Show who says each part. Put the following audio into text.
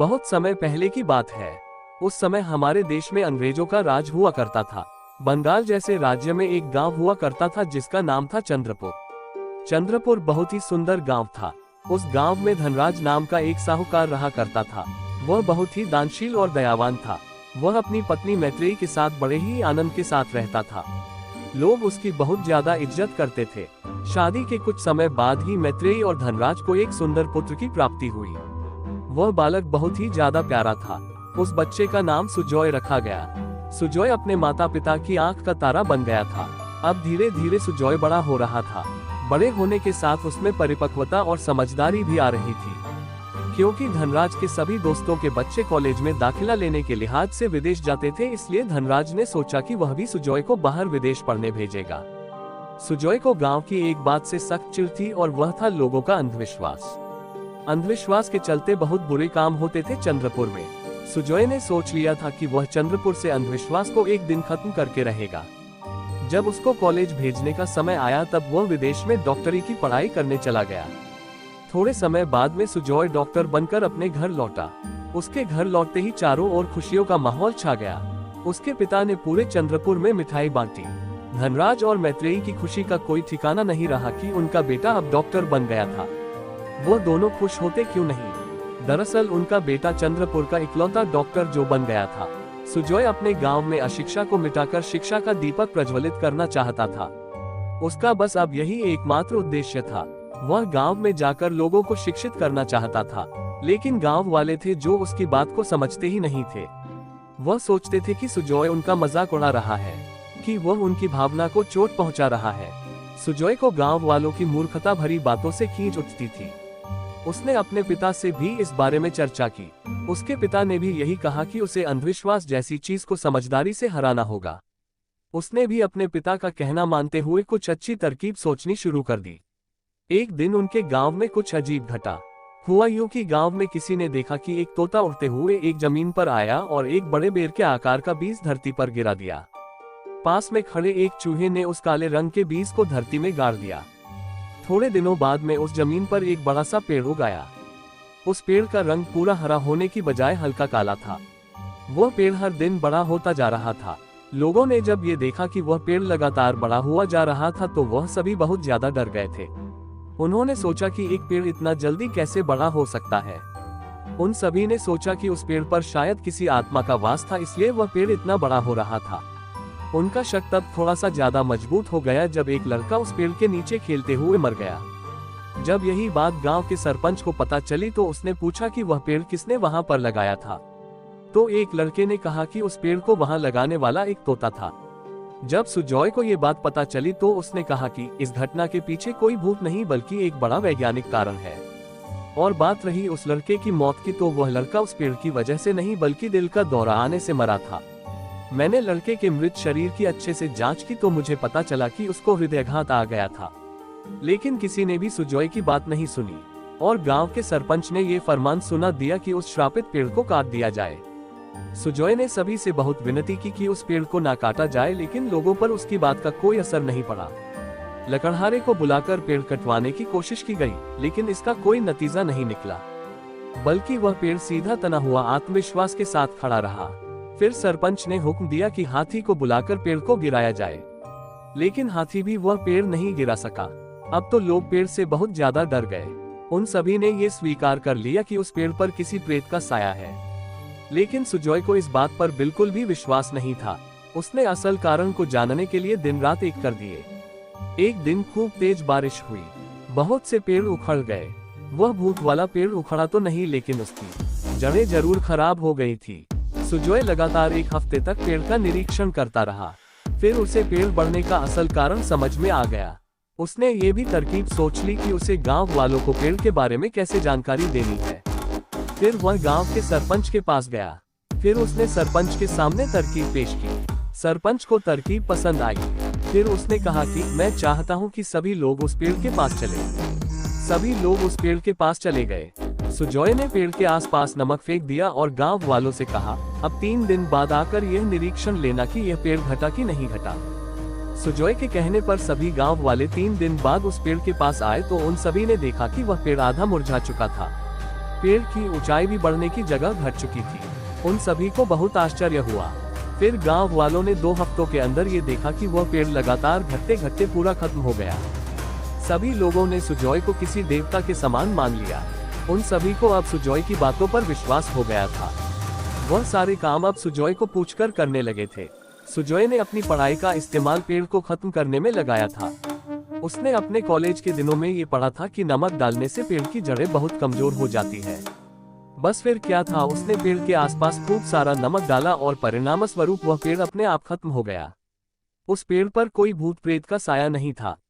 Speaker 1: बहुत समय पहले की बात है। उस समय हमारे देश में अंग्रेजों का राज हुआ करता था। बंगाल जैसे राज्य में एक गांव हुआ करता था जिसका नाम था चंद्रपुर। चंद्रपुर बहुत ही सुंदर गांव था। उस गांव में धनराज नाम का एक साहूकार रहा करता था। वह बहुत ही दानशील और दयावान था। वह अपनी पत्नी मैत्रेयी के साथ बड़े ही आनंद के साथ रहता था। लोग उसकी बहुत ज्यादा इज्जत करते थे। शादी के कुछ समय बाद ही मैत्रेयी और धनराज को एक सुंदर पुत्र की प्राप्ति हुई। वह बालक बहुत ही ज्यादा प्यारा था। उस बच्चे का नाम सुजॉय रखा गया। सुजॉय अपने माता पिता की आंख का तारा बन गया था। अब धीरे धीरे सुजॉय बड़ा हो रहा था। बड़े होने के साथ उसमें परिपक्वता और समझदारी भी आ रही थी। क्योंकि धनराज के सभी दोस्तों के बच्चे कॉलेज में दाखिला लेने के लिहाज से विदेश जाते थे, इसलिए धनराज ने सोचा कि वह भी सुजॉय को बाहर विदेश पढ़ने भेजेगा। सुजॉय को गांव की एक बात से सख्त चिढ़ थी और वह था लोगों का अंधविश्वास। अंधविश्वास के चलते बहुत बुरे काम होते थे चंद्रपुर में। सुजॉय ने सोच लिया था कि वह चंद्रपुर से अंधविश्वास को एक दिन खत्म करके रहेगा। जब उसको कॉलेज भेजने का समय आया तब वह विदेश में डॉक्टरी की पढ़ाई करने चला गया। थोड़े समय बाद में सुजॉय डॉक्टर बनकर अपने घर लौटा। उसके घर लौटते ही चारों ओर खुशियों का माहौल छा गया। उसके पिता ने पूरे चंद्रपुर में मिठाई बांटी। धनराज और मैत्रेयी की खुशी का कोई ठिकाना नहीं रहा कि उनका बेटा अब डॉक्टर बन गया था। वो दोनों खुश होते क्यों नहीं। दरअसल उनका बेटा चंद्रपुर का इकलौता डॉक्टर जो बन गया था। सुजॉय अपने गांव में अशिक्षा को मिटाकर शिक्षा का दीपक प्रज्वलित करना चाहता था। उसका बस अब यही एकमात्र उद्देश्य था। वह गांव में जाकर लोगों को शिक्षित करना चाहता था, लेकिन गांव वाले थे जो उसकी बात को समझते ही नहीं थे। वह सोचते थे कि सुजॉय उनका मजाक उड़ा रहा है, कि वह उनकी भावना को चोट पहुंचा रहा है। सुजॉय को गांव वालों की मूर्खता भरी बातों से खींच उठती थी। उसने अपने पिता से भी इस बारे में चर्चा की। उसके पिता ने भी यही कहा कि उसे अंधविश्वास जैसी चीज को समझदारी से हराना होगा। उसने भी अपने पिता का कहना मानते हुए कुछ अच्छी तरकीब सोचनी शुरू कर दी। एक दिन उनके गांव में कुछ अजीब घटा। हुआ यूं कि गांव में किसी ने देखा कि एक तोता उड़ते हुए एक जमीन पर आया और एक बड़े बेर के आकार का बीज धरती पर गिरा दिया। पास में खड़े एक चूहे ने उस काले रंग के बीज को धरती में गाड़ दिया। थोड़े दिनों बाद में उस जमीन पर एक बड़ा सा पेड़ उगाया। उस पेड़ का रंग पूरा हरा होने की बजाय हल्का काला था। वह पेड़ हर दिन बड़ा होता जा रहा था। लोगों ने जब ये देखा कि वह पेड़ लगातार बड़ा हुआ जा रहा था तो वह सभी बहुत ज्यादा डर गए थे। उन्होंने सोचा कि एक पेड़ इतना जल्दी कैसे बड़ा हो सकता है। उन सभी ने सोचा कि उस पेड़ पर शायद किसी आत्मा का वास था, इसलिए वह पेड़ इतना बड़ा हो रहा था। उनका शक तब थोड़ा सा ज्यादा मजबूत हो गया जब एक लड़का उस पेड़ के नीचे खेलते हुए मर गया। जब यही बात गांव के सरपंच को पता चली तो उसने पूछा कि वह पेड़ किसने वहां पर लगाया था। तो एक लड़के ने कहा कि उस पेड़ को वहां लगाने वाला एक तोता था। जब सुजॉय को ये बात पता चली तो उसने कहा कि इस घटना के पीछे कोई भूत नहीं बल्कि एक बड़ा वैज्ञानिक कारण है। और बात रही उस लड़के की मौत की तो वह लड़का उस पेड़ की वजह से नहीं बल्कि दिल का दौरा आने से मरा था। मैंने लड़के के मृत शरीर की अच्छे से जांच की तो मुझे पता चला कि उसको हृदयाघात आ गया था। लेकिन किसी ने भी सुजॉय की बात नहीं सुनी और गांव के सरपंच ने ये फरमान सुना दिया कि उस श्रापित पेड़ को काट दिया जाए। सुजॉय ने सभी से बहुत विनती की कि उस पेड़ को ना काटा जाए, लेकिन लोगों पर उसकी बात का कोई असर नहीं पड़ा। लकड़हारे को बुलाकर पेड़ कटवाने की कोशिश की गई, लेकिन इसका कोई नतीजा नहीं निकला, बल्कि वह पेड़ सीधा तना हुआ आत्मविश्वास के साथ खड़ा रहा। फिर सरपंच ने हुक्म दिया कि हाथी को बुलाकर पेड़ को गिराया जाए, लेकिन हाथी भी वह पेड़ नहीं गिरा सका। अब तो लोग पेड़ से बहुत ज्यादा डर गए। उन सभी ने ये स्वीकार कर लिया कि उस पेड़ पर किसी प्रेत का साया है, लेकिन सुजॉय को इस बात पर बिल्कुल भी विश्वास नहीं था। उसने असल कारण को जानने के लिए दिन रात एक कर दिए। एक दिन खूब तेज बारिश हुई, बहुत से पेड़ उखड़ गए। वह भूत वाला पेड़ उखड़ा तो नहीं, लेकिन उसकी जड़ें जरूर खराब हो गई थी। सुजॉय लगातार एक हफ्ते तक पेड़ का निरीक्षण करता रहा। फिर उसे पेड़ बढ़ने का असल कारण समझ में आ गया। उसने ये भी तरकीब सोच ली कि उसे गांव वालों को पेड़ के बारे में कैसे जानकारी देनी है। फिर वह गांव के सरपंच के पास गया। फिर उसने सरपंच के सामने तरकीब पेश की। सरपंच को तरकीब पसंद आई। फिर उसने कहा कि मैं चाहता हूं कि सभी लोग उस पेड़ के पास चले। सभी लोग उस पेड़ के पास चले गए। सुजॉय ने पेड़ के आसपास नमक फेंक दिया और गांव वालों से कहा, अब 3 दिन बाद आकर यह निरीक्षण लेना कि यह पेड़ घटा कि नहीं घटा। सुजॉय के कहने पर सभी गांव वाले 3 दिन बाद उस पेड़ के पास आए तो उन सभी ने देखा कि वह पेड़ आधा मुरझा चुका था। पेड़ की ऊंचाई भी बढ़ने की जगह घट चुकी थी। उन सभी को बहुत आश्चर्य हुआ। फिर गांव वालों ने 2 हफ्तों के अंदर ये देखा कि वह पेड़ लगातार घटते घटते पूरा खत्म हो गया। सभी लोगों ने सुजॉय को किसी देवता के समान मान लिया। उन सभी को अब सुजॉय की बातों पर विश्वास हो गया था। वह सारे काम अब सुजॉय को पूछकर करने लगे थे। सुजॉय ने अपनी पढ़ाई का इस्तेमाल पेड़ को खत्म करने में लगाया था। उसने अपने कॉलेज के दिनों में ये पढ़ा था कि नमक डालने से पेड़ की जड़ें बहुत कमजोर हो जाती है। बस फिर क्या था, उसने पेड़ के आसपास खूब सारा नमक डाला और परिणाम स्वरूप वह पेड़ अपने आप खत्म हो गया। उस पेड़ पर कोई भूत प्रेत का साया नहीं था।